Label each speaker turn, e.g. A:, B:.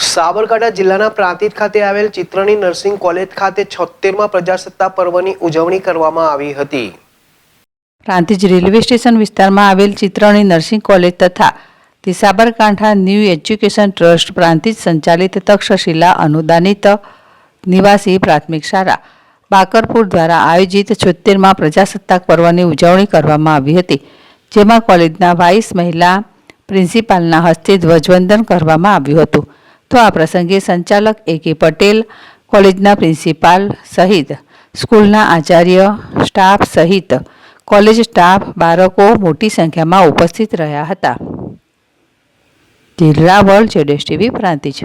A: સાબરકાંઠા જિલ્લાના પ્રાંતિજ ખાતે આવેલ ચિત્રની નર્સિંગ કોલેજ ખાતે 76મા પ્રજાસત્તાક પર્વની ઉજવણી કરવામાં આવી હતી।
B: પ્રાંતિજ રેલવે સ્ટેશન વિસ્તારમાં આવેલ ચિત્રની નર્સિંગ કોલેજ તથા the Sabarkantha new education trust Prantij સંચાલિત તક્ષશિલા અનુદાનિત નિવાસી પ્રાથમિક શાળા બાકરપુર દ્વારા આયોજિત 76મા પ્રજાસત્તાક પર્વની ઉજવણી કરવામાં આવી હતી, જેમાં કોલેજના વાઇસ મહિલા પ્રિન્સિપાલના હસ્તે ધ્વજવંદન કરવામાં આવ્યું હતું। તો આ પ્રસંગે સંચાલક A.K. પટેલ, કોલેજના પ્રિન્સિપાલ સહિત સ્કૂલના આચાર્ય, સ્ટાફ સહિત કોલેજ સ્ટાફ, બાળકો મોટી સંખ્યામાં ઉપસ્થિત રહ્યા હતા। જિલ્લા વર્લ્ડ ZSTV પ્રાંતિજ।